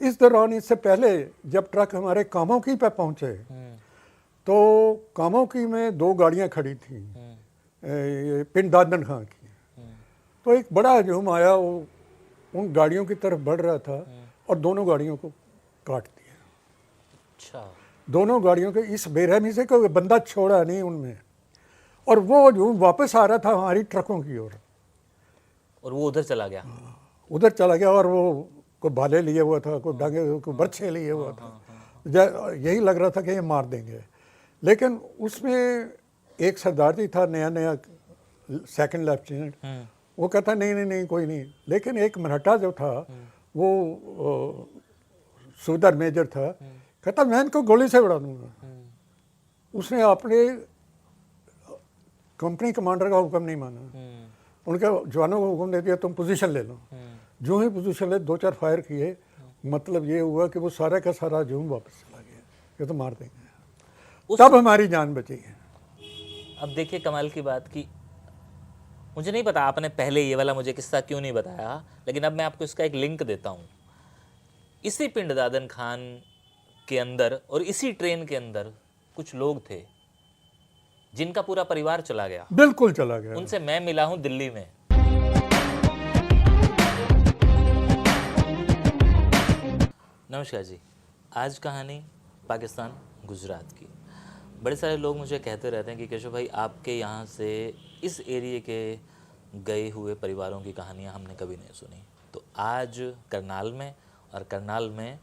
इस दौरान, इससे पहले जब ट्रक हमारे कामोकी पे पहुंचे तो कामोकी में 2 गाड़ियां खड़ी थी, ये पिंड दादन खां की। तो एक बड़ा हजूम आया, वो उन गाड़ियों की तरफ बढ़ रहा था और दोनों गाड़ियों को काट दिया। अच्छा। दोनों गाड़ियों के इस बेरहमी से कोई बंदा छोड़ा नहीं उनमें, और वो हजूम वापस आ रहा था हमारी ट्रकों की ओर, और वो उधर चला गया। उधर चला गया। और वो कोई भाले लिए हुआ था, कोई डांगे, कोई बर्छे लिए हुआ था। यही लग रहा था कि ये मार देंगे। लेकिन उसमें एक सरदार जी था, नया नया सेकंड लेफ्टिनेंट, वो कहता नहीं नहीं नहीं कोई नहीं। लेकिन एक मराठा जो था, वो सूबेदार मेजर था, कहता मैं इनको गोली से उड़ा दूंगा। उसने अपने कंपनी कमांडर का हुक्म नहीं माना, उनके जवानों को हुक्म दे दिया तुम पोजीशन ले लो। जो ही पोजीशन ले 2-4 फायर किए, मतलब ये हुआ कि वो सारा का सारा हजूम वापस चला गया, ये तो मार देंगे। तब हमारी जान बची है। अब देखिए कमाल की बात की, मुझे नहीं पता आपने पहले ये वाला मुझे किस्सा क्यों नहीं बताया, लेकिन अब मैं आपको इसका एक लिंक देता हूँ। इसी पिंड दादन खान के अंदर और इसी ट्रेन के अंदर कुछ लोग थे जिनका पूरा परिवार चला गया। बिल्कुल चला गया। उनसे मैं मिला हूं दिल्ली में। नमस्कार जी। आज कहानी पाकिस्तान गुजरात की। बड़े सारे लोग मुझे कहते रहते हैं कि केशव भाई आपके यहाँ से इस एरिए के गए हुए परिवारों की कहानियाँ हमने कभी नहीं सुनी। तो आज करनाल में, और करनाल में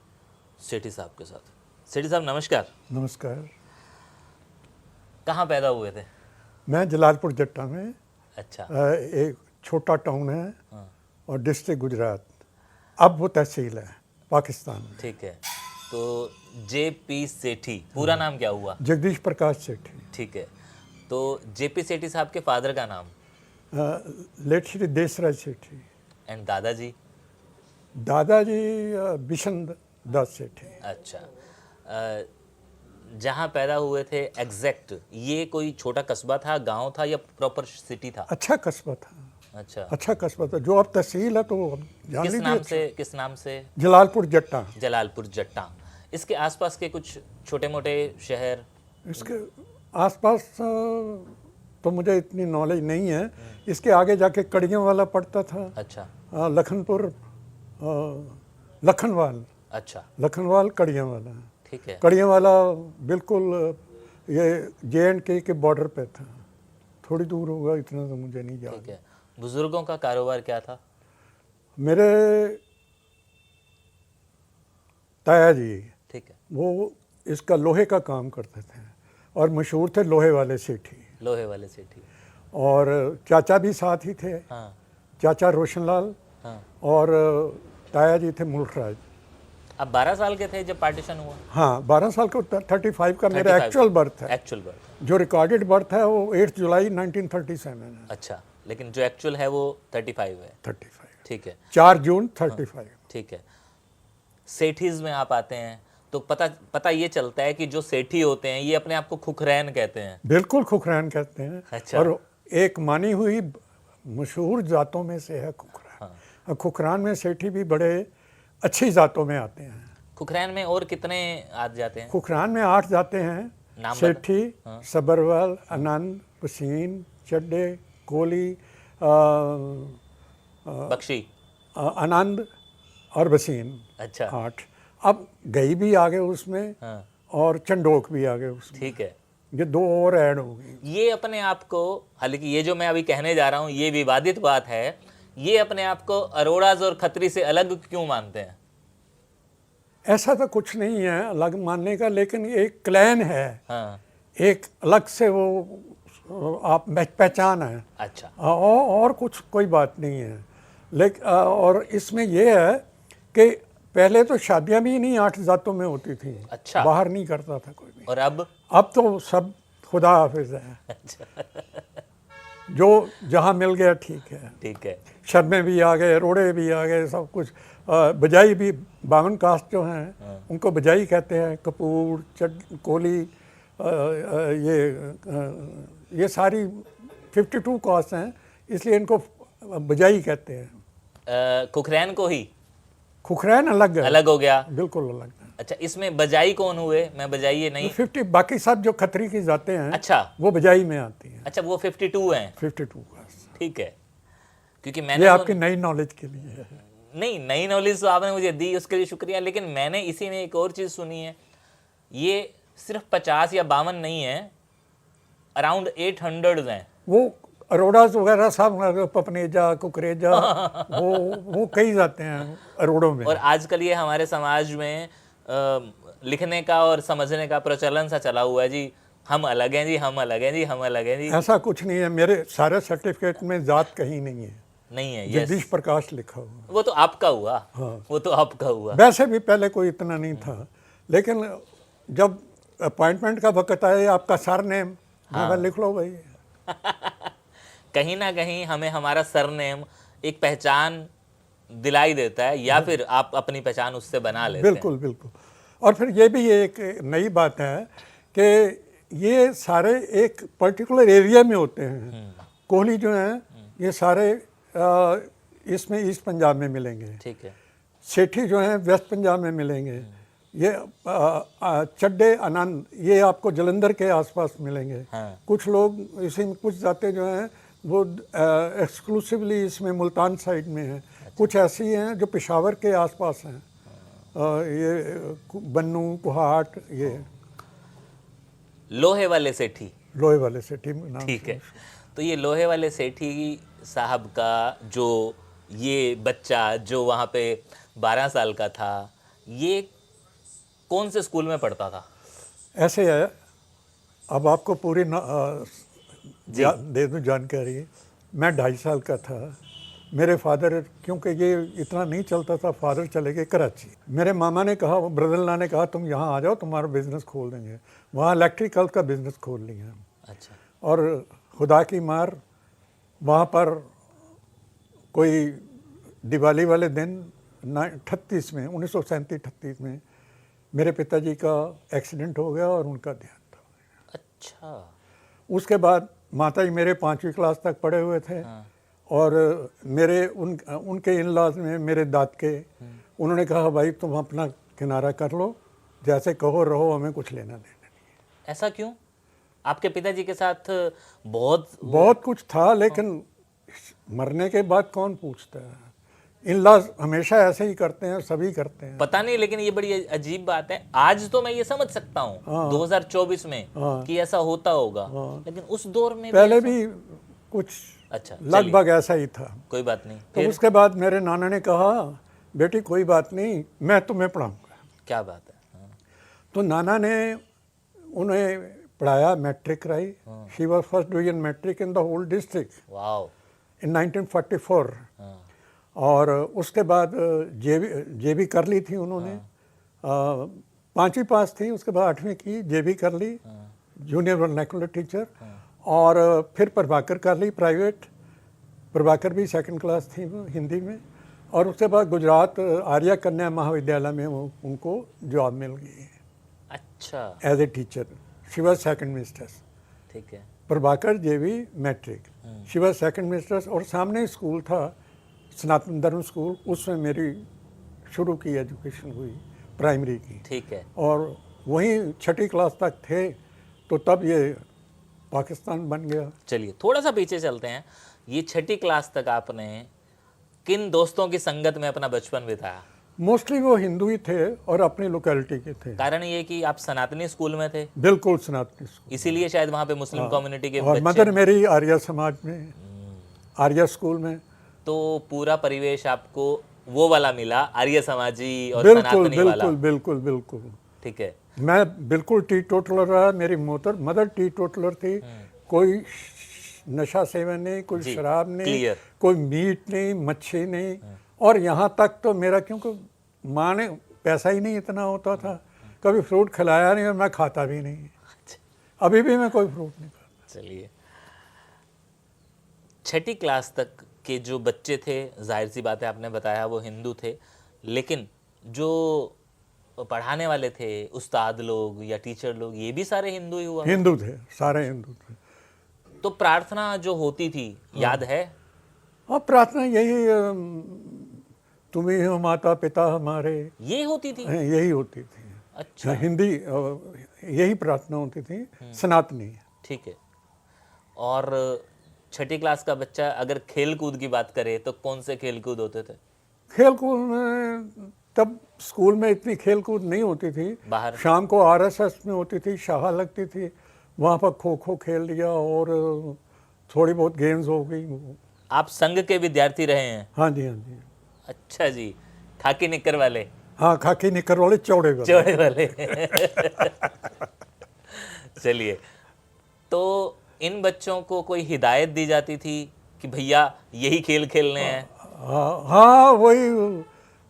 सेठी साहब के साथ। सेठी साहब नमस्कार। नमस्कार। कहाँ पैदा हुए थे? मैं जलालपुर जट्टा में, अच्छा। एक छोटा टाउन है, हाँ। और डिस्ट्रिक्ट गुजरात, अब वो तहसील है पाकिस्तान में। ठीक है। तो जेपी सेठी पूरा नाम क्या हुआ? जगदीश प्रकाश सेठी। ठीक है। तो जेपी सेठी साहब के फादर का नाम? लेट श्री देसराज सेठी। एंड दादाजी? दादाजी बिशन दास सेठी। अच्छा। जहाँ पैदा हुए थे एग्जैक्ट, ये कोई छोटा कस्बा था, गांव था, या प्रॉपर सिटी था? अच्छा कस्बा था। अच्छा। अच्छा कस्बा था, जो अब तहसील है, तो जान किस लीजिए। नाम से? किस नाम से? जलालपुर जट्टा। जलालपुर जट्टा। इसके आसपास के कुछ छोटे मोटे शहर? इसके आसपास तो मुझे इतनी नॉलेज नहीं है। इसके आगे जाके कड़ियों वाला पड़ता था। अच्छा। लखनपुर, लखनवाल। अच्छा। लखनवाल कड़ियों वाला। ठीक है। कड़ियों वाला बिल्कुल ये J&K के बॉर्डर पे था, थोड़ी दूर होगा, इतना तो मुझे नहीं याद। ठीक है। बुजुर्गों का कारोबार क्या था? मेरे ताया जी, ठीक है। वो इसका लोहे का काम करते थे और मशहूर थे लोहे वाले सेठी। लोहे वाले सेठी। और चाचा भी साथ ही थे। हाँ। चाचा रोशनलाल। हाँ। और ताया जी थे मुल्कराज। अब 12 साल के थे जब पार्टीशन हुआ? हाँ, 12 साल का। 35 का मेरा एक्चुअल बर्थ है। Actual birth. जो रिकॉर्डेड बर्थ है वो 8 जुलाई 1937 है। अच्छा, लेकिन जो एक्चुअल है वो 35 है। 35। ठीक है। 4 जून 35। ठीक है। सेठीज में आप आते हैं तो पता ये चलता है कि जो सेठी होते हैं ये अपने आप को खुखरैन कहते हैं। बिल्कुल खुखरैन कहते हैं। अच्छा। और एक मानी हुई मशहूर जातों में से है खुखरान। हाँ। खुखरान में सेठी भी बड़े अच्छी जातों में आते हैं। खुखरैन में और कितने आ जाते हैं? खुखरान में 8 जाते हैं। नाम सेठी, हाँ। सबरवाल, आनंद, पसीन, चड्डे, कोली, बख्शी, आनंद और बसीन। अच्छा। 8। अब गई भी आ गए उसमें। हाँ। और चंडोक भी आ गए उसमें। ठीक है। ये 2 और ऐड हो गई। ये अपने आप को, हालांकि ये जो मैं अभी कहने जा रहा हूँ ये विवादित बात है, ये अपने आप को अरोड़ाज और खत्री से अलग क्यों मानते हैं? ऐसा तो कुछ नहीं है अलग मानने का, लेकिन एक क्लैन है। हाँ। एक अलग से वो आप पहचान है। अच्छा। और कुछ कोई बात नहीं है। लेकिन और इसमें ये है कि पहले तो शादियां भी नहीं 8 जातों में होती थी। अच्छा। बाहर नहीं करता था कोई भी। और अब तो सब खुदा हाफिज है। अच्छा। जो जहाँ मिल गया ठीक है। ठीक है। शर्मे भी आ गए, रोड़े भी आ गए, सब कुछ। बजाई भी 52 कास्ट जो हैं उनको बजाई कहते हैं। कपूर, कोली, ये सारी 52 कास्ट हैं, इसलिए इनको बजाई कहते हैं। खुखरैन को ही? खुखरायन अलग है, अलग हो गया। बिल्कुल अलग है। अच्छा, इसमें बजाई कौन हुए? मैं बजाइए नहीं। 50 बाकी सब जो खत्री की जाते हैं अच्छा वो बजाई में आती हैं। अच्छा, वो 52 हैं। 52 का। ठीक है, क्योंकि ये मैंने आपकी नई नॉलेज के लिए है। नहीं, नई नॉलेज तो आपने मुझे दी, उसके लिए शुक्रिया। लेकिन मैंने इसी में एक और चीज़ सुनी है, ये सिर्फ 50 या 52 नहीं है, अराउंड 800 हैं। वो अरोड़ास वगैरह सब, पपनेजा, कुकरेजा, वो कई जाते हैं अरोड़ों में। और आजकल ये हमारे समाज में लिखने का और समझने का प्रचलन सा चला हुआ है जी, हम अलग हैं जी, हम अलग हैं जी, हम अलग हैं जी। ऐसा कुछ नहीं है, मेरे सारे सर्टिफिकेट में जात कहीं नहीं है। नहीं है, जगदीश यस, प्रकाश लिखा हुआ। वो तो आपका हुआ। हाँ। वो तो आपका हुआ। वैसे भी पहले कोई इतना नहीं था, लेकिन जब अपॉइंटमेंट का वक्त आया, आपका सर नेम लिख लो भाई। कहीं ना कहीं हमें हमारा सरनेम एक पहचान दिलाई देता है, या फिर आप अपनी पहचान उससे बना लेते हैं। बिल्कुल बिल्कुल। और फिर ये भी एक नई बात है कि ये सारे एक पर्टिकुलर एरिया में होते हैं। कोहली जो हैं ये सारे इसमें ईस्ट पंजाब में मिलेंगे। ठीक है। सेठी जो हैं वेस्ट पंजाब में मिलेंगे। ये चड्डे आनंद ये आपको जलंधर के आसपास मिलेंगे। हाँ। कुछ लोग इसी में, कुछ जाते जो हैं वो एक्सक्लूसिवली इसमें मुल्तान साइड में हैं। कुछ ऐसी हैं जो पेशावर के आसपास हैं। ये बन्नू, कुहाट, ये लोहे वाले सेठी। लोहे वाले सेठी नाम। ठीक है, तो ये लोहे वाले सेठी साहब का जो ये बच्चा जो वहाँ पे 12 साल का था, ये कौन से स्कूल में पढ़ता था? ऐसे है, अब आपको पूरी दे दूँ जानकारी। मैं 2.5 साल का था। मेरे फादर, क्योंकि ये इतना नहीं चलता था, फादर चले गए कराची। मेरे मामा ने कहा, ब्रदर ने कहा तुम यहाँ आ जाओ, तुम्हारा बिजनेस खोल देंगे। वहाँ इलेक्ट्रिकल का बिजनेस खोल लिया। अच्छा। और खुदा की मार, वहाँ पर कोई दिवाली वाले दिन 1937-38 में मेरे पिताजी का एक्सीडेंट हो गया और उनका देहांत हो गया। अच्छा। उसके बाद माता जी मेरे 5वीं क्लास तक पढ़े हुए थे। हाँ। और मेरे उनके इन लॉज में मेरे दाद के, उन्होंने कहा भाई तुम अपना किनारा कर लो, जैसे कहो रहो, हमें कुछ लेना देना नहीं। ऐसा क्यों? आपके पिताजी के साथ बहुत कुछ था, लेकिन मरने के बाद कौन पूछता है। इन लॉज हमेशा ऐसे ही करते हैं, सभी करते हैं। पता नहीं, लेकिन ये बड़ी अजीब बात है। आज तो मैं ये समझ सकता हूँ 2024 में कि ऐसा होता होगा, लेकिन उस दौर में पहले भी कुछ अच्छा लगभग ऐसा ही था। कोई बात नहीं। तो उसके बाद मेरे नाना ने कहा बेटी कोई बात नहीं, मैं तुम्हें पढ़ाऊंगा। क्या बात है। हाँ। तो नाना ने उन्हें पढ़ाया, मैट्रिक कराई। She was first division matric in the whole district wow. In 1944। हाँ। और उसके बाद जेबी कर ली थी उन्होंने। 5वीं पास थी, उसके बाद 8वीं की, जेबी कर ली, जूनियर वर्नाकुलर टीचर। और फिर प्रभाकर कर ली प्राइवेट। प्रभाकर भी 2nd क्लास थी वो हिंदी में। और उसके बाद गुजरात आर्या कन्या महाविद्यालय में उनको जॉब मिल गई अच्छा। As a teacher. She was 2nd mistress. ठीक है। प्रभाकर जेवी matric, she was 2nd mistress. और सामने स्कूल था सनातन धर्म स्कूल, उसमें मेरी शुरू की एजुकेशन हुई प्राइमरी की। ठीक है। और वहीं 6ठी क्लास तक थे, तो तब ये पाकिस्तान बन गया। चलिए थोड़ा सा पीछे चलते हैं। ये 6ठी क्लास तक आपने किन दोस्तों की संगत में अपना बचपन बिताया? मोस्टली वो हिंदू ही थे और अपनी लोकेलिटी के थे। कारण ये कि आप सनातनी स्कूल में थे, बिल्कुल सनातनी स्कूल। इसीलिए शायद वहाँ पे मुस्लिम कम्युनिटी के और बच्चे। मदर मेरी आर्या समाज में, आर्या स्कूल में। तो पूरा परिवेश आपको वो वाला मिला, आर्य समाजी और बिल्कुल सनातनी वाला। बिल्कुल बिल्कुल बिल्कुल। ठीक है। मैं बिल्कुल टी टोटलर रहा। मेरी मदर टी टोटलर थी। कोई नशा सेवन नहीं, कोई शराब नहीं, Clear. कोई मीट नहीं, मच्छी नहीं। और यहाँ तक तो मेरा, क्योंकि माँ ने पैसा ही नहीं इतना होता था, कभी फ्रूट खिलाया नहीं और मैं खाता भी नहीं। अभी भी मैं कोई फ्रूट नहीं खाता। चलिए, 6ठी क्लास तक के जो बच्चे थे, जाहिर सी बात है आपने बताया वो हिंदू थे, लेकिन जो पढ़ाने वाले थे, उस्ताद लोग या टीचर लोग, ये भी सारे हिंदू ही हुआ? हिंदू थे, सारे हिंदू थे। तो प्रार्थना जो होती थी याद है? और प्रार्थना यही तुम ही हो माता पिता हमारे, ये होती थी? यही होती थी। अच्छा, हिंदी यही प्रार्थना होती थी, सनातनी। ठीक है। और छठी क्लास का बच्चा अगर खेल कूद की बात करे तो कौन से खेल कूद होते थे? खेल कूद में तब स्कूल में इतनी खेल कूद नहीं होती थी। बाहर? शाम को आरएसएस में होती थी, शाह लगती थी, वहाँ पर खो खो खेल लिया और थोड़ी बहुत गेम्स हो गई। आप संघ के विद्यार्थी रहे हैं? हाँ जी, हाँ जी। अच्छा जी, खाकी निक्कर वाले? हाँ, खाकी निकर वाले, चौड़े वाले। चौड़े वाले। चलिए, तो इन बच्चों को कोई हिदायत दी जाती थी कि भैया यही खेल खेलने हैं? हाँ, वही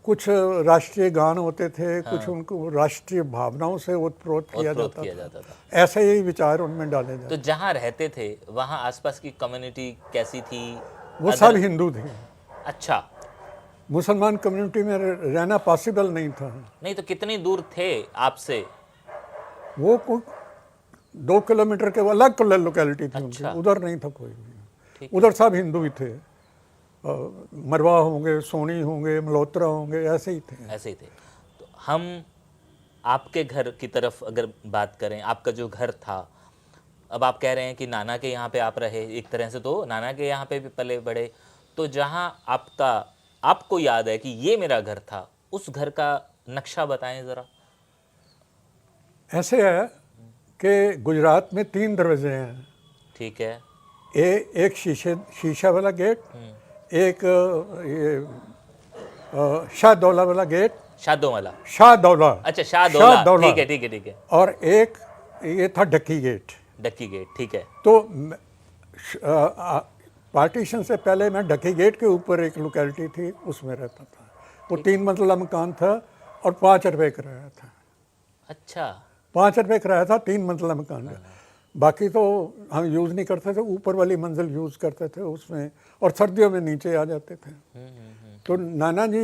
कुछ राष्ट्रीय गान होते थे, कुछ उनको राष्ट्रीय भावनाओं से ओतप्रोत किया ओतप्रोत जाता किया था। जाता था। ऐसे ही विचार उनमें डाले जाते। तो जहाँ रहते थे वहाँ आसपास की कम्युनिटी कैसी थी? वो सब हिंदू थे। अच्छा, मुसलमान कम्युनिटी में रहना पॉसिबल नहीं था। नहीं तो कितनी दूर थे आपसे? वो 2 किलोमीटर के अलग लोकेलिटी थी अच्छा। उनकी, उधर नहीं था कोई ठीक भी। उधर सब हिंदू ही थे। मरवा होंगे, सोनी होंगे, मल्होत्रा होंगे, ऐसे ही थे। ऐसे ही थे। तो हम आपके घर की तरफ अगर बात करें, आपका जो घर था, अब आप कह रहे हैं कि नाना के यहाँ पे आप रहे, एक तरह से तो नाना के यहाँ पे भी पले बड़े, तो जहाँ आपको याद है कि ये मेरा घर था, उस घर का नक्शा बताएं ज़रा। ऐसे है कि गुजरात में 3 दरवाजे हैं। ठीक है। एक शीशा वाला गेट, एक शाहदौला वाला गेट, शादोवाला? शाहदौला, अच्छा, शाहदौला। ठीक है, ठीक है, ठीक है। और एक ये था डक्की गेट। डक्की गेट, ठीक है। तो पार्टीशन से पहले मैं डक्की गेट के ऊपर एक लोकेलिटी थी, उसमें रहता था। वो 3 मंजिला मकान था और 5 रुपए किराया था। अच्छा, 5 रुपए किराया था 3 मंजिला मकान का। बाकी तो हम यूज़ नहीं करते थे, ऊपर वाली मंजिल यूज़ करते थे उसमें, और सर्दियों में नीचे आ जाते थे। तो नाना जी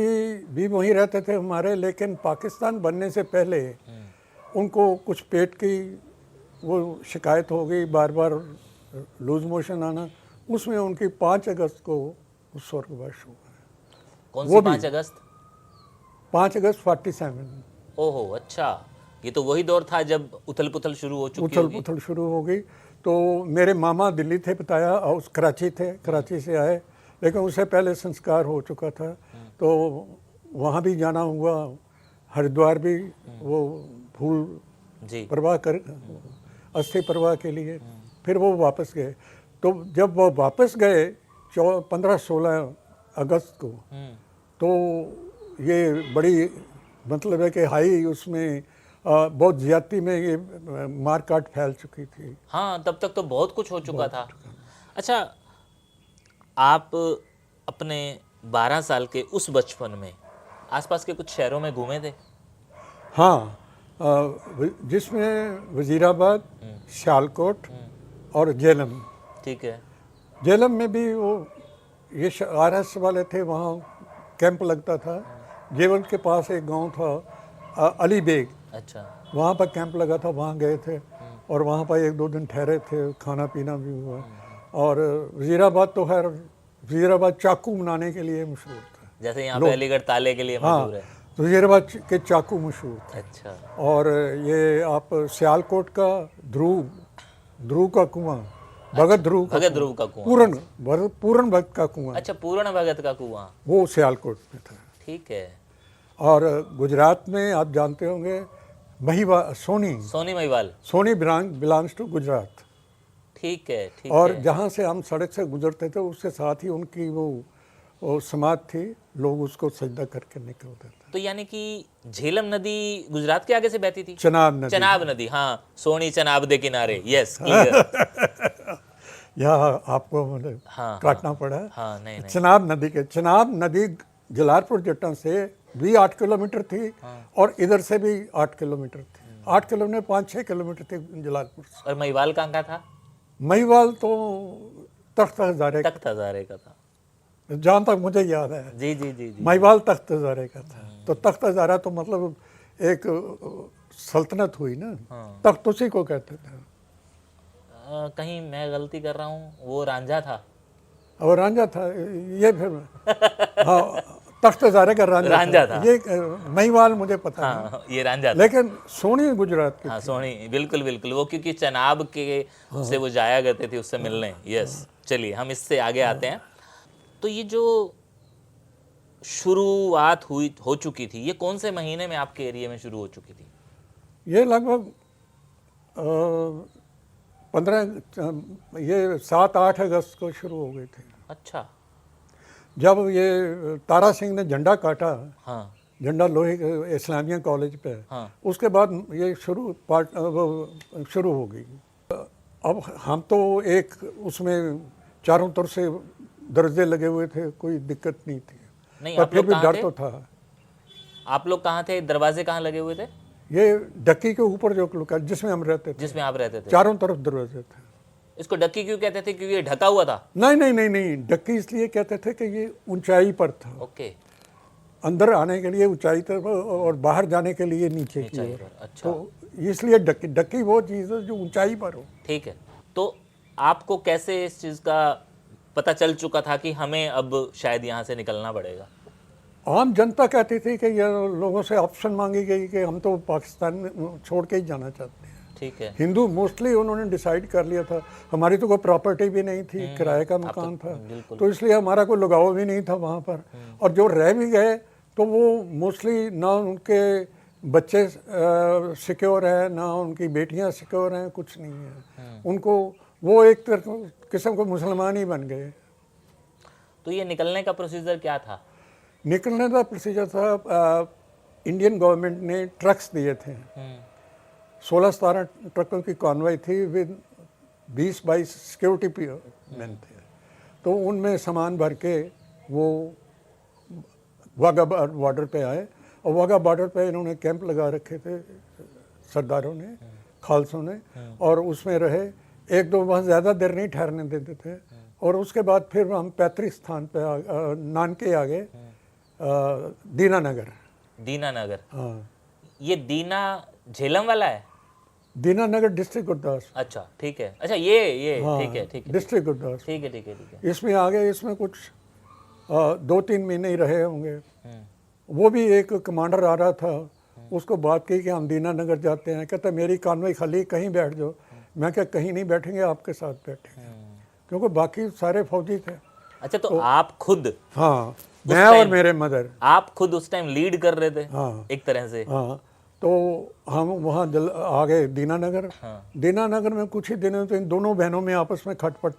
भी वहीं रहते थे हमारे, लेकिन पाकिस्तान बनने से पहले उनको कुछ पेट की वो शिकायत हो गई, बार बार लूज मोशन आना, उसमें उनकी 5 अगस्त को स्वर्गवास हुआ। कौन वो सी भी 5 अगस्त? 5 अगस्त 47। ओहो, अच्छा, ये तो वही दौर था जब उथल पुथल शुरू हो चुकी उथल होगी। पुथल शुरू हो गई। तो मेरे मामा दिल्ली थे, बताया, और उस कराची थे, कराची से आए, लेकिन उससे पहले संस्कार हो चुका था। तो वहाँ भी जाना हुआ, हरिद्वार भी वो फूल जी। प्रवाह कर अस्थि प्रवाह के लिए, फिर वो वापस गए। तो जब वो वापस गए 15-16 अगस्त को, तो ये बड़ी मतलब है कि हाई उसमें बहुत ज़्यादती में ये मार काट फैल चुकी थी। हाँ, तब तक तो बहुत कुछ हो चुका था। अच्छा, आप अपने 12 साल के उस बचपन में आसपास के कुछ शहरों में घूमे थे? हाँ, जिसमें वज़ीराबाद, सियालकोट और झेलम। ठीक है। झेलम में भी वो ये आरएस वाले थे, वहाँ कैंप लगता था। जेवल के पास एक गांव था अली बेग, अच्छा, वहाँ पर कैंप लगा था, वहाँ गए थे और वहाँ पर 1-2 दिन ठहरे थे, खाना पीना भी हुआ। और वज़ीराबाद तो खैर, वज़ीराबाद चाकू बनाने के लिए मशहूर था। जैसे यहाँ पे अलीगढ़ ताले के लिए मशहूर है। तो वज़ीराबाद के चाकू मशहूर थे। अच्छा, और ये आप सियालकोट का ध्रुव का कुआं, भगत ध्रुव का भगत ध्रुव का कुआं। पूरन भगत का कुआं, अच्छा, पूर्ण भगत का कुआं। वो सियालकोट में था। ठीक है। और गुजरात में आप जानते होंगे महिवाल, सोनी महिवाल। Sohni belongs to Gujarat. ठीक है, ठीक और है। जहाँ से हम सड़क से गुजरते थे उसके साथ ही उनकी वो समाध थी, लोग उसको सजदा करके निकलते थे। तो यानी कि झेलम नदी गुजरात के आगे से बहती थी? चनाब नदी। चनाब नदी, हाँ, सोनी चनाब दे किनारे। Yes, clear. यहाँ आपको मतलब हाँ, काटना पड़ा। हाँ, नहीं, चनाब नदी जलालपुर जट्टा से भी 8 किलोमीटर थी, और इधर से भी 8 किलोमीटर थी। 8 किलोमीटर 5-6 किलोमीटर थी जलालपुर से। और महिवाल कहाँ का था? महिवाल तो तख्त हज़ारे, तख्त हज़ारे का था, जहाँ तक मुझे याद है। जी जी जी जी। महिवाल तख्त हज़ारे का था। तो तख्त हज़ारा तो मतलब एक सल्तनत हुई ना, तख्त उसी को कहते थे। कहीं मैं गलती कर रहा हूँ, वो रांझा था? और रांझा था ये फिर हाँ, तख्त हज़ारे का रांझा रांझा था। ये महिवाल मुझे पता नहीं, हाँ ये रांझा था। लेकिन सोनी गुजरात की। हाँ सोनी, बिल्कुल बिल्कुल, वो क्योंकि चनाब के से वो जाया करते थे उससे मिलने। यस, चलिए हम इससे आगे आते हैं। तो ये जो शुरुआत हुई हो चुकी थी, ये कौन से महीने में आपके एरिया में शुरू हो चुकी थी? ये लगभग 7-8 अगस्त को शुरू हो गई थी, अच्छा। जब ये तारा सिंह ने झंडा काटा, हाँ झंडा लोहे के इस्लामिया कॉलेज पे, हाँ उसके बाद ये शुरू हो गई। अब हम तो एक उसमें चारों तरफ से दरवाजे लगे हुए थे, कोई दिक्कत नहीं थी, नहीं, पर आप फिर लोग भी कहाँ डर थे? तो था। आप लोग कहाँ थे? दरवाजे कहाँ लगे हुए थे ये डक्की के ऊपर जो जिसमें हम रहते थे, जिसमें आप रहते थे? चारों तरफ दरवाजे थे। इसको डक्की क्यों कहते थे? क्योंकि ये ढका हुआ था? नहीं नहीं नहीं नहीं, डक्की इसलिए कहते थे कि ये ऊंचाई पर था, ओके, अंदर आने के लिए ऊंचाई पर और बाहर जाने के लिए नीचे की ऊंचाई ओर। पर। अच्छा, तो इसलिए डक्की, डक्की वो चीज़ है जो ऊंचाई पर हो। ठीक है। तो आपको कैसे इस चीज़ का पता चल चुका था कि हमें अब शायद यहाँ से निकलना पड़ेगा? आम जनता कहती थी कि ये लोगों से ऑप्शन मांगी गई कि हम तो पाकिस्तान में छोड़ के ही जाना चाहते हैं। ठीक है। हिंदू मोस्टली उन्होंने डिसाइड कर लिया था, हमारी तो कोई प्रॉपर्टी भी नहीं थी, किराए का मकान था, बिल्कुल। तो इसलिए हमारा कोई लगाव भी नहीं था वहाँ पर। और जो रह भी गए तो वो मोस्टली ना उनके बच्चे सिक्योर हैं, ना उनकी बेटियाँ सिक्योर हैं, कुछ नहीं है उनको। वो एक किस्म को मुसलमान ही बन गए। तो ये निकलने का प्रोसीजर क्या था? निकलने का प्रोसीजर था, इंडियन गवर्नमेंट ने ट्रक्स दिए थे, 16-17 ट्रकों की कॉन्वॉय थी विद 20-22 सिक्योरिटी मैन थे। तो उनमें सामान भर के वो वाघा बॉर्डर पे आए, और वाघा बॉर्डर पे इन्होंने कैंप लगा रखे थे सरदारों ने, खालसों ने, और उसमें रहे। एक दो वहाँ ज़्यादा देर नहीं ठहरने देते थे। और उसके बाद फिर हम पैतृक स्थान पे नान के आगे दीनानगर। दीनानगर? हाँ, ये दीना झेलम वाला है? दीनानगर डिस्ट्रिक्ट गुरदास। अच्छा ठीक है। अच्छा ये हाँ, ठीक है ठीक है डिस्ट्रिक्ट गुरदास। ठीक है ठीक है ठीक है। इसमें आगे इसमें कुछ 2-3 महीने ही रहे होंगे। हम्म, वो भी एक कमांडर आ रहा था, उसको बात की कि हम दीनानगर जाते हैं। कहता मेरी कॉन्वॉय खाली, कहीं बैठ जाओ। मैं क्या, कहीं नहीं बैठेंगे, आपके साथ बैठेंगे, क्योंकि बाकी सारे फौजी थे। अच्छा, तो आप खुद, हाँ, मैं और मेरे मदर, आप खुद उस टाइम लीड कर रहे थे? हाँ एक तरह से। हाँ। तो हम वहाँ आ गए दीनानगर। हाँ। दीनानगर में कुछ ही दिनों तो इन दोनों बहनों में आपस में खटपट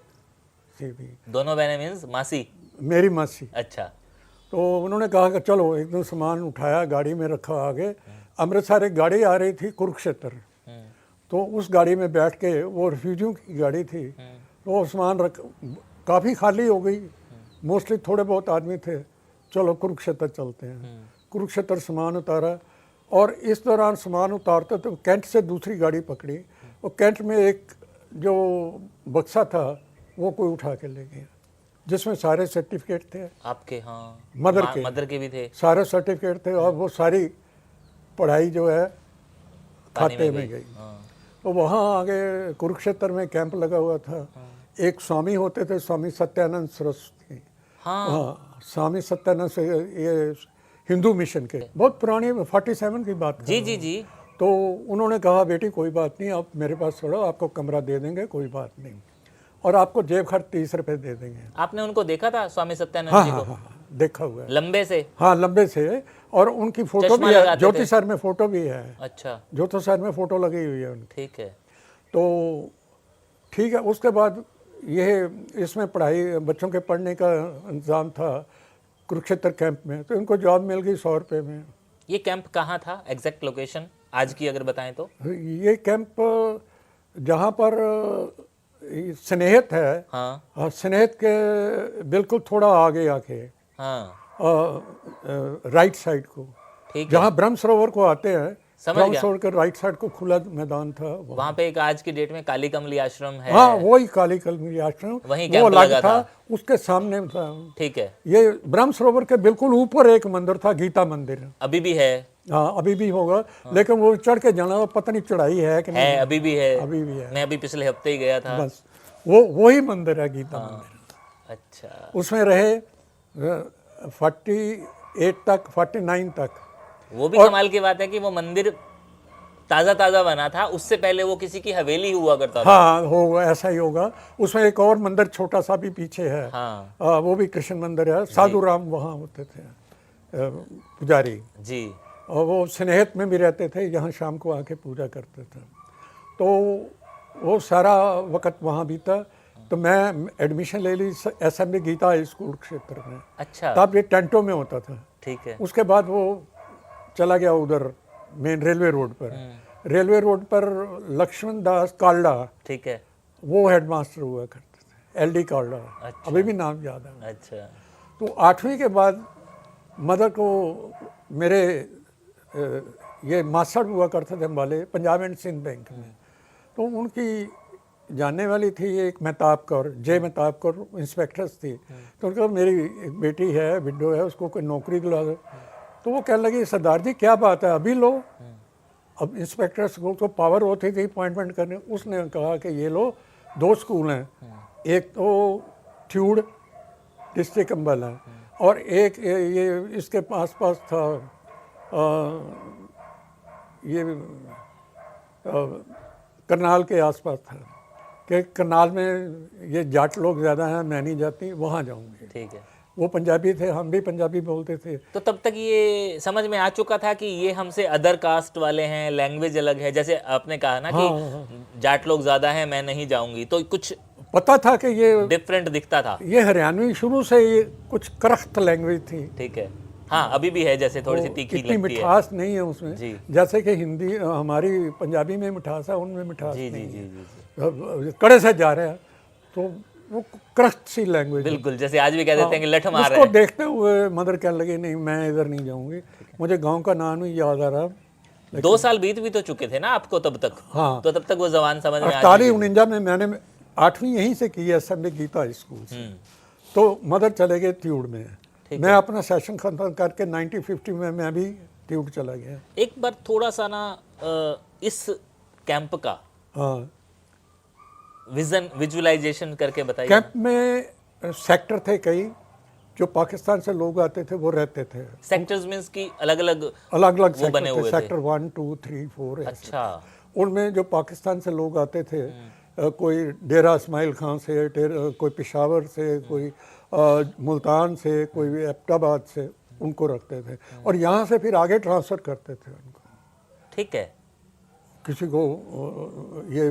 सी थी। दोनों बहनें मीन्स मासी? मेरी मासी। अच्छा। तो उन्होंने कहा कि चलो, एकदम सामान उठाया, गाड़ी में रखा आगे। अमृतसर एक गाड़ी आ रही थी कुरुक्षेत्र, तो उस गाड़ी में बैठ के, वो रिफ्यूजियों की गाड़ी थी, तो वो सामान काफ़ी खाली हो गई, मोस्टली थोड़े बहुत आदमी थे। चलो कुरुक्षेत्र चलते हैं। कुरुक्षेत्र सामान उतारा, और इस दौरान सामान उतारते तो कैंट से दूसरी गाड़ी पकड़ी, और कैंट में एक जो बक्सा था वो कोई उठा के ले गया, जिसमें सारे सर्टिफिकेट थे आपके? हाँ, मदर के भी थे? सारे सर्टिफिकेट थे, और वो सारी पढ़ाई जो है खाते में गई। हाँ। तो वहाँ आगे कुरुक्षेत्र में कैंप लगा हुआ था। एक स्वामी होते थे, स्वामी सत्यानंद सरस्वती। हाँ। हाँ, स्वामी सत्यानंद से, ये हिंदू मिशन के, बहुत पुरानी 47 की बात जी कर जी जी। तो उन्होंने कहा बेटी कोई बात नहीं, आप मेरे पास छोड़ो, आपको कमरा दे देंगे, कोई बात नहीं, और आपको जेब खर्च 30 रुपये दे देंगे। आपने उनको देखा था स्वामी सत्यानंद हाँ जी हाँ को? हाँ, देखा हुआ है, लंबे से? हाँ लंबे से, और उनकी फोटो चश्मा भी है, लगाते ज्योति थे? सर में फोटो भी है। अच्छा ज्योति सर में फोटो लगी हुई है उनकी। ठीक है। तो ठीक है, उसके बाद यह इसमें पढ़ाई, बच्चों के पढ़ने का इंतज़ाम था कुरुक्षेत्र कैंप में, तो इनको जॉब मिल गई 100 रुपये में। ये कैंप कहाँ था? एग्जैक्ट लोकेशन आज की अगर बताएं तो? ये कैंप जहाँ पर स्नेहित है, हाँ स्नेहित के बिल्कुल थोड़ा आगे आके, हाँ राइट साइड को, ठीक है। जहाँ ब्रह्म सरोवर को आते हैं, समझ ब्रह्म गया। सरोवर के राइट साइड को खुला मैदान था वहाँ पे एक आज की डेट में काली कमली आश्रम है। हाँ, वही काली कलमी आश्रम, वहीं वो कैंप अलग लगा था, था। उसके सामने था। ठीक है। ये ब्रह्म सरोवर के बिल्कुल ऊपर एक मंदिर था, गीता मंदिर। अभी भी है? हाँ, अभी भी होगा, लेकिन वो चढ़ के जाना, पता नहीं चढ़ाई है कि नहीं। है, अभी भी है? अभी भी है। मैं अभी पिछले हफ्ते ही गया था। बस वही मंदिर है, गीता मंदिर। अच्छा। उसमें रहे 40 48 तक 49 तक। वो भी कमाल की बात है कि वो मंदिर ताज़ा ताज़ा बना था, उससे पहले वो किसी की हवेली हुआ करता था। हाँ होगा, ऐसा ही होगा। उसमें एक और मंदिर छोटा सा भी पीछे है, हाँ वो भी कृष्ण मंदिर है। साधु राम वहाँ होते थे पुजारी, जी। और वो स्नेहित में भी रहते थे, यहाँ शाम को आके पूजा करते थे। तो वो सारा वक्त वहाँ बीता। तो मैं एडमिशन ले ली एसएमबी गीता हाई स्कूल क्षेत्र में। अच्छा तब ये टेंटों में होता था। ठीक है। उसके बाद वो चला गया उधर मेन रेलवे रोड पर। रेलवे रोड पर लक्ष्मण दास काल्डा, ठीक है। वो हेडमास्टर हुआ करते थे, एलडी काल्डा। अच्छा। अभी भी नाम याद है। अच्छा तो 8वीं के बाद मदर को मेरे ये मास्टर हुआ करते थे वाले पंजाब एंड सिंध बैंक में। तो उनकी जानने वाली थी एक मेहताब कौर, जय मेहताब कौर इंस्पेक्टर्स थी। तो उनका मेरी एक बेटी है, विडो है, उसको कोई नौकरी दिला दो। तो वो कहने लगी सरदार जी क्या बात है, अभी लो। अब इंस्पेक्टर्स को पावर होती थी अपॉइंटमेंट करने। उसने कहा कि ये लो, 2 स्कूल हैं, एक तो ठ्यूड़ डिस्ट्रिक्ट अम्बल है, और एक ये इसके पास था ये करनाल के आसपास था कि करनाल में ये जाट लोग ज़्यादा हैं, मैं नहीं जाती, वहाँ जाऊँगी। ठीक है। वो पंजाबी थे, हम भी पंजाबी बोलते थे। तो तब तक ये समझ में आ चुका था कि ये हमसे अदर कास्ट वाले हैं, लैंग्वेज अलग है, जैसे आपने कहा ना कि जाट लोग ज्यादा हैं, मैं नहीं जाऊंगी, तो कुछ पता था कि ये डिफरेंट दिखता था। ये हरियाणवी शुरू से ये कुछ करख्त लैंग्वेज थी। ठीक है। हाँ अभी भी है, जैसे थोड़ी सी तीखी इतनी लगती है। मिठास नहीं है उसमें, जी। जैसे कि हिंदी हमारी पंजाबी में मिठास है, उनमें मिठास जी जी नहीं जी है। जी जी। कड़े से जा रहे हैं तो वो करख्त सी लैंग्वेज। बिल्कुल, जैसे आज भी कह देते हैं कि लठ मार रहे उसको हैं। देखते हुए मदर कहने लगी नहीं मैं इधर नहीं जाऊंगी। मुझे गांव का नाम ही याद आ रहा। 2 साल बीत भी तो चुके थे ना आपको तब तक। हाँ। तो तब तक वो जबान समझ में आ 48-49 में मैंने 8वीं यहीं से की है, एसएमबी गीता स्कूल से। तो मदर चले गए त्यूड़ में। मैं अपना सेशन खत्म करके 1950 में मैं भी त्यूड़ चला गया। एक बार थोड़ा सा ना इस कैंप का हाँ, विजुअलाइजेशन करके बताइए। कैंप में सेक्टर थे कई, जो पाकिस्तान से लोग आते थे वो रहते थे। सेक्टर्स मींस की अलग अलग अलग अलग वो बने सेक्टर थे, हुए थे। सेक्टर 1 2 3 4 ऐसे। अच्छा। उनमें जो पाकिस्तान से लोग आते थे, कोई डेरा इस्माइल खां से, कोई पेशावर से, कोई मुल्तान से, कोई एबटाबाद से, उनको रखते थे। और यहाँ से फिर आगे ट्रांसफ़र करते थे उनको। ठीक है। किसी को ये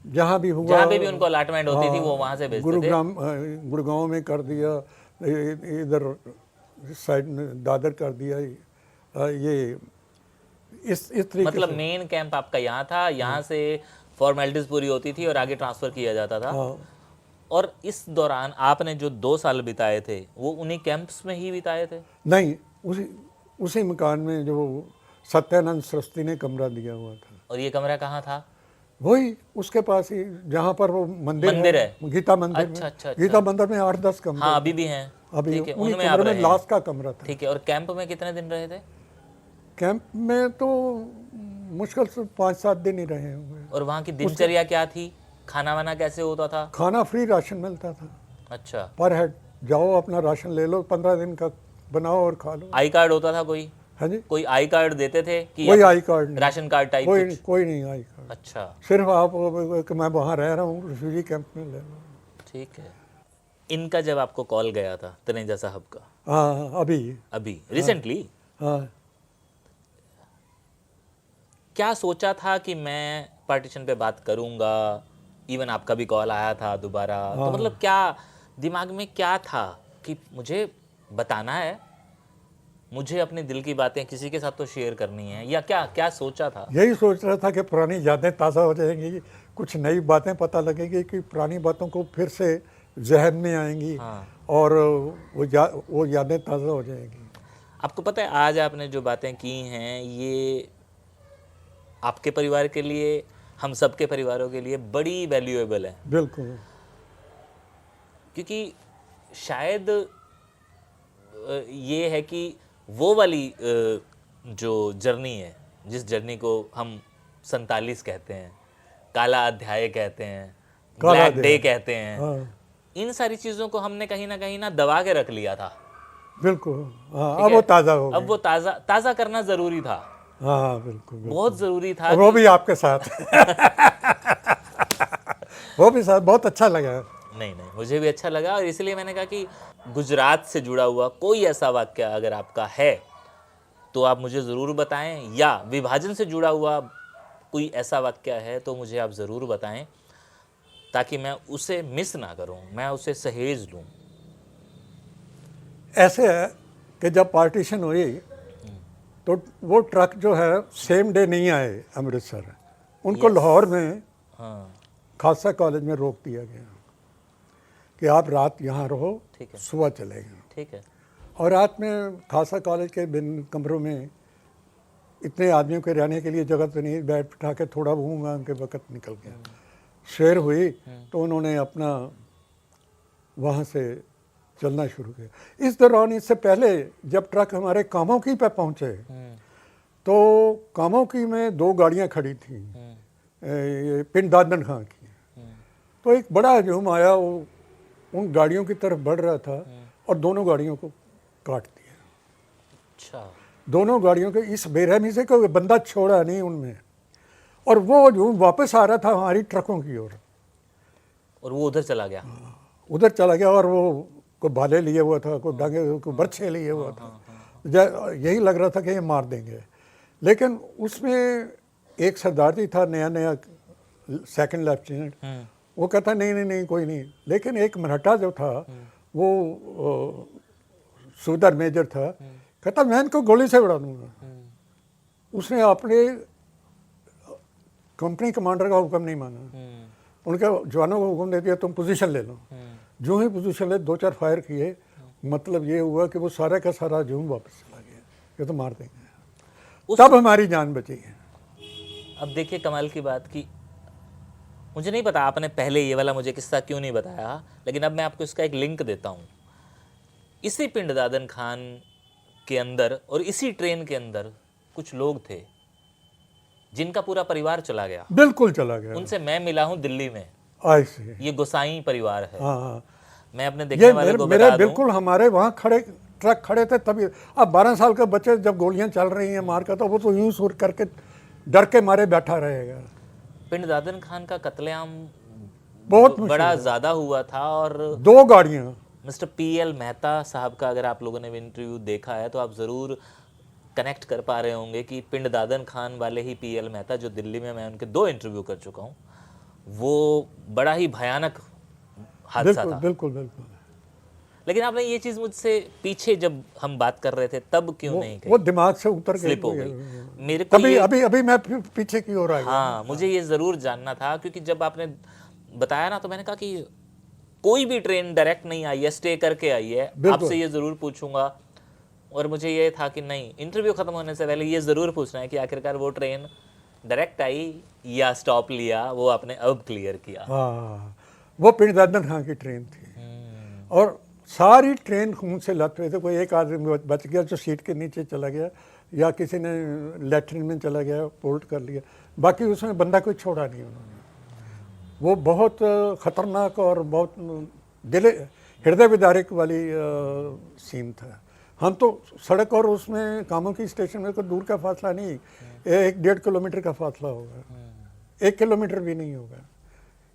जहाँ भी हुआ, जहाँ पे भी उनको अलॉटमेंट होती थी वो वहाँ से भेजते थे। गुरुग्राम गुड़गांव में कर दिया, इधर साइड में दादर कर दिया, ये इस तरीके मतलब से। मेन कैंप आपका यहाँ था, यहाँ से फॉर्मेलिटीज पूरी होती थी और आगे ट्रांसफर किया जाता था। हाँ, और इस दौरान आपने जो 2 साल बिताए थे वो उन्हीं कैंप्स में ही बिताए थे? नहीं, उसी मकान में जो सत्यानंद सरस्वती ने कमरा दिया हुआ था। और ये कमरा कहाँ था? वही उसके पास ही जहाँ पर वो मंदिर है, गीता मंदिर में। अच्छा। गीता मंदिर में 8-10 कमरे। हाँ अभी भी हैं। अभी ठीक है, उन्हीं उनमें आप कमरे रहे में हैं। लास्ट का कमरा था। ठीक है। और कैंप में कितने दिन रहे थे? कैंप में तो मुश्किल से 5-7 दिन ही रहे होंगे। और वहाँ की दिनचर्या क्या थी? खाना वाना कैसे होता था? खाना फ्री राशन मिलता था अच्छा। पर हेड। जाओ अपना राशन ले लो, 15 दिन का बनाओ और खा लो। आई कार्ड होता था कोई? हाँ जी, कोई आई कार्ड देते थे कि कोई आई कार्ड नहीं, राशन कार्ड टाइप कुछ? कोई नहीं आई कार्ड। अच्छा सिर्फ आप कि मैं वहाँ रह रहा हूँ रिफ्यूजी कैंप में ले लो। ठीक है। इनका जब आपको कॉल गया था तनेजा साहब का, हाँ अभी रिसेंटली, हाँ, क्या सोचा था कि मैं पार्टीशन पे बात करूंगा? इवन आपका भी कॉल आया था दोबारा, तो मतलब क्या दिमाग में क्या था कि मुझे बताना है, मुझे अपने दिल की बातें किसी के साथ तो शेयर करनी है, या क्या क्या सोचा था? यही सोच रहा था कि पुरानी यादें ताज़ा हो जाएंगी, कुछ नई बातें पता लगेंगी, कि पुरानी बातों को फिर से जहन में आएंगी। हाँ। और वो यादें ताज़ा हो जाएंगी। आपको पता है आज आपने जो बातें की हैं ये आपके परिवार के लिए, हम सबके परिवारों के लिए बड़ी वैल्यूएबल है। बिल्कुल। क्योंकि शायद ये है कि वो वाली जो जर्नी है, जिस जर्नी को हम 47 कहते हैं, काला अध्याय कहते हैं, ब्लैक डे कहते हैं, हाँ, इन सारी चीज़ों को हमने कहीं ना दबा के रख लिया था। बिल्कुल। हाँ, अब वो ताज़ा हो अब गई। वो ताज़ा ताज़ा करना ज़रूरी था, हाँ हाँ, बिल्कुल बिल्कुल। बहुत ज़रूरी था और वो भी आपके साथ वो भी साथ बहुत अच्छा लगा। नहीं नहीं, मुझे भी अच्छा लगा और इसलिए मैंने कहा कि गुजरात से जुड़ा हुआ कोई ऐसा वाक्य अगर आपका है तो आप मुझे ज़रूर बताएं, या विभाजन से जुड़ा हुआ कोई ऐसा वाक्य है तो मुझे आप ज़रूर बताएं, ताकि मैं उसे मिस ना करूं, मैं उसे सहेज लूं। ऐसे है कि जब पार्टीशन हुई तो वो ट्रक जो है सेम डे नहीं आए अमृतसर, उनको Yes. लाहौर में हाँ, खालसा कॉलेज में रोक दिया गया कि आप रात यहाँ रहो, ठीक है, सुबह चलेंगे। ठीक है। और रात में खालसा कॉलेज के भिन्न कमरों में इतने आदमियों के रहने के लिए जगह तो नहीं, बैठ बिठा के थोड़ा घूमगा के वक्त निकल गया। शेर हुई तो उन्होंने अपना वहाँ से चलना शुरू किया। इस दौरान इससे पहले जब ट्रक हमारे कामोकी पे पहुँचे तो कामोकी में 2 गाड़ियाँ खड़ी थी, ये पिंड दादन खां की। तो एक बड़ा हजूम आया, वो उन गाड़ियों की तरफ बढ़ रहा था और दोनों गाड़ियों को काट दिया। अच्छा, दोनों गाड़ियों के इस बेरहमी से कोई बंदा छोड़ा नहीं उनमें, और वो हजूम वापस आ रहा था हमारी ट्रकों की ओर। और वो उधर चला गया। उधर चला गया और वो कोई भाले लिए हुआ था, कोई डांगे, कोई बर्छे लिए हुआ था। यही लग रहा था कि ये मार देंगे। लेकिन उसमें एक सरदार जी था, नया नया सेकंड लेफ्टिनेंट, वो कहता नहीं नहीं नहीं कोई नहीं। लेकिन एक मराठा जो था वो सूबेदार मेजर था, कहता मैं इनको गोली से उड़ा दूंगा। उसने अपने कंपनी कमांडर का हुक्म नहीं माना, उनके जवानों को हुक्म दे दिया तुम पोजीशन ले लो। जो ही पोजीशन ले 2-4 फायर किए, मतलब ये हुआ कि वो सारा का सारा हजूम वापस चला गया, ये तो मार देंगे। तब हमारी जान बची है। अब देखिए कमाल की बात कि मुझे नहीं पता आपने पहले ये वाला मुझे किस्सा क्यों नहीं बताया, लेकिन अब मैं आपको इसका एक लिंक देता हूँ। इसी पिंड दादन खान के अंदर और इसी ट्रेन के अंदर कुछ लोग थे जिनका पूरा परिवार चला गया। बिल्कुल चला गया। उनसे मैं मिला हूँ दिल्ली में। ऐसे ये गोसाई परिवार है। हाँ हाँ, मैं अपने ये देखने वाले को मेरे बता दूं, बिल्कुल हमारे वहाँ खड़े ट्रक खड़े थे तभी। अब 12 साल के बच्चे जब गोलियां चल रही हैं मार का, तो वो तो यूं सुर करके डर के मारे बैठा रहेगा। पिंड दादन खान का कत्लेआम बहुत बड़ा ज़्यादा हुआ था। और 2 गाड़ियां। मिस्टर पीएल मेहता साहब का अगर आप लोगों ने इंटरव्यू देखा है तो आप ज़रूर कनेक्ट कर पा रहे होंगे कि पिंड दादन खान वाले ही पीएल मेहता, जो दिल्ली में मैं उनके 2 इंटरव्यू कर चुका हूँ, वो बड़ा ही भयानक हादसा बिल्कुल था। बिल्कुल बिल्कुल। लेकिन आपने ये चीज़ मुझसे पीछे जब हम बात कर रहे थे तब क्यों नहीं वो कही? दिमाग से उतर स्लिप हो गई। गई मेरे को तभी ये। अभी अभी मैं फिर पीछे की ओर आ गया। हाँ, मुझे ये ज़रूर जानना था, क्योंकि जब आपने बताया ना तो मैंने कहा कि कोई भी ट्रेन डायरेक्ट नहीं आई है, स्टे करके आई है। आपसे ये ज़रूर पूछूंगा। और मुझे ये था कि नहीं, इंटरव्यू ख़त्म होने से पहले ये ज़रूर पूछना है कि आखिरकार वो ट्रेन डायरेक्ट आई या स्टॉप लिया, वो आपने अब क्लियर किया। हाँ, वो पिंड दादन खां की ट्रेन थी और सारी ट्रेन खून से लत हुए थे। कोई एक आदमी बच गया जो सीट के नीचे चला गया, या किसी ने लैट्रिन में चला गया, पोल्ट कर लिया, बाकी उसमें बंदा कोई छोड़ा नहीं उन्होंने। वो बहुत ख़तरनाक और बहुत हृदय विदारक वाली सीन था। हम तो सड़क और उसमें कामों की स्टेशन में कोई दूर का फासला नहीं, 1-1.5 किलोमीटर का फासला होगा, 1 किलोमीटर भी नहीं होगा।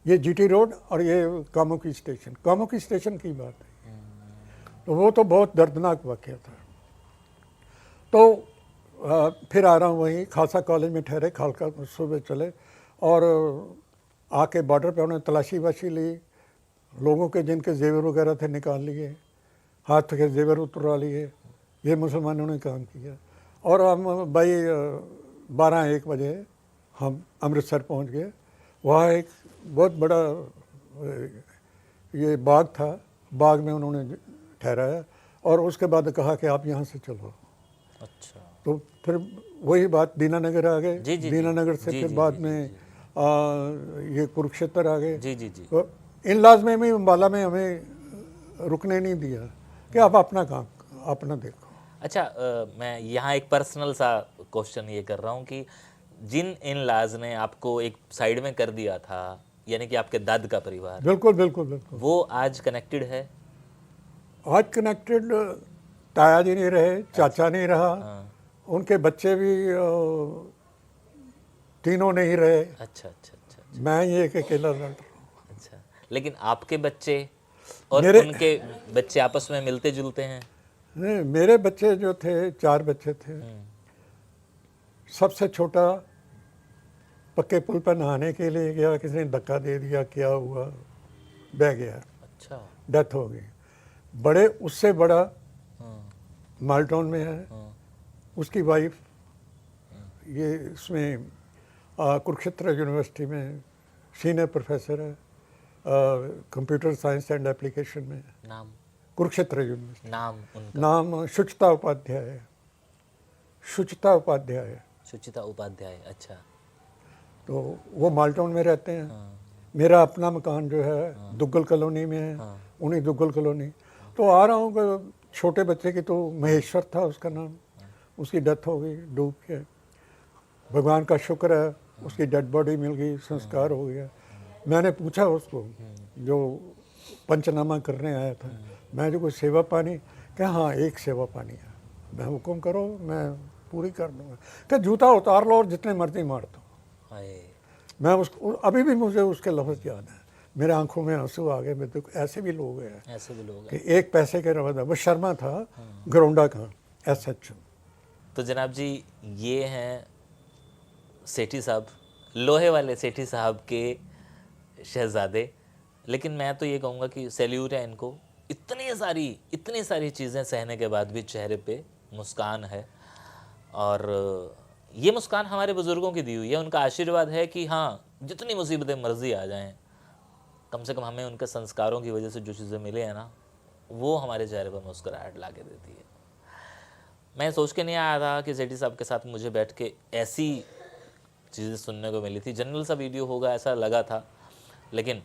ये जीटी रोड और ये कामों की स्टेशन की बात है। तो वो तो बहुत दर्दनाक वाक़या था। तो फिर आ रहा हूँ वहीं खालसा कॉलेज में ठहरे, खालसा सुबह चले और आके बॉर्डर पे उन्होंने तलाशी वाशी ली, लोगों के जिनके जेवर वगैरह थे निकाल लिए, हाथ के जेवर उतरवा लिए। ये मुसलमानों ने काम किया। और हम भाई 12-1 बजे हम अमृतसर पहुंच गए। वहाँ एक बहुत बड़ा ये बाग था, बाग में उन्होंने ठहराया और उसके बाद कहा कि आप यहाँ से चलो। अच्छा, तो फिर वही बात, दीनानगर आ गए। जी, जी, दीनानगर से जी, फिर जी, बाद जी, में ये कुरुक्षेत्र आ गए। जी जी जी। तो इन लाज में भी अम्बाला में हमें रुकने नहीं दिया कि आप अपना काम अपना देखो। अच्छा, मैं यहाँ एक पर्सनल सा क्वेश्चन ये कर रहा हूँ कि जिन इन लाज ने आपको एक साइड में कर दिया था, यानी कि आपके दाद का परिवार, बिल्कुल बिल्कुल बिल्कुल। वो आज कनेक्टेड है? आज कनेक्टेड ताया जी नहीं रहे, चाचा नहीं रहा, हाँ, उनके बच्चे भी तीनों नहीं रहे, अच्छा अच्छा अच्छा मैं ही एक अकेला लड़ रहा हूँ। अच्छा। लेकिन आपके बच्चे और मेरे उनके बच्चे आपस में मिलते जुलते हैं? नहीं, मेरे बच्चे जो थे, 4 बच्चे थे। सबसे छोटा पक्के पुल पर नहाने के लिए गया, किसी ने धक्का दे दिया, क्या हुआ, बह गया, अच्छा। डेथ हो गई। बड़े उससे बड़ा हाँ माल्टोन में है, हाँ उसकी वाइफ ये इसमें कुरुक्षेत्र यूनिवर्सिटी में सीनियर प्रोफेसर है, कंप्यूटर साइंस एंड एप्लीकेशन में, नाम कुरुक्षेत्र यूनिवर्सिटी। नाम उनका? नाम शुचिता उपाध्याय है, शुचिता उपाध्याय है। सुचिता उपाध्याय, अच्छा। तो वो माल्टोन में रहते हैं। हाँ मेरा अपना मकान जो है दुग्गल कॉलोनी में है, हाँ उन्हीं दुग्गल कॉलोनी। तो आ रहा हूँ कि छोटे बच्चे की, तो महेश्वर था उसका नाम, उसकी डेथ हो गई डूब के। भगवान का शुक्र है, उसकी डेड बॉडी मिल गई, संस्कार हो गया। मैंने पूछा उसको, जो पंचनामा करने आया था, मैं जो कोई सेवा पानी, क्या हाँ एक सेवा पानी है, मैं हुक्म करो मैं पूरी कर दूँगा। क्या जूता उतार लो और जितने मर्जी मार दो। हाय। मैं उसको अभी भी मुझे उसके लफ्ज़ याद है, मेरे आंखों में आंसू आ गए। मैं तो ऐसे भी लोग हैं ऐसे भी लोग कि हैं। एक पैसे के रवादा। वो शर्मा था गरौंडा का SHO। तो जनाब जी, ये हैं सेठी साहब, लोहे वाले सेठी साहब के शहजादे। लेकिन मैं तो ये कहूँगा कि सैल्यूट है इनको, इतनी सारी चीज़ें सहने के बाद भी चेहरे पे मुस्कान है। और ये मुस्कान हमारे बुज़ुर्गों की दी हुई है, उनका आशीर्वाद है कि हाँ, जितनी मुसीबतें मर्जी आ जाएं, कम से कम हमें उनके संस्कारों की वजह से जो चीज़ें मिले हैं ना, वो हमारे चेहरे पर मुस्कुराहट ला के देती है। मैं सोच के नहीं आया था कि सेठी साहब के साथ मुझे बैठ के ऐसी चीज़ें सुनने को मिली थी। जनरल सा वीडियो होगा ऐसा लगा था, लेकिन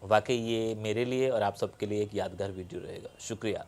वाकई ये मेरे लिए और आप सबके लिए एक यादगार वीडियो रहेगा। शुक्रिया।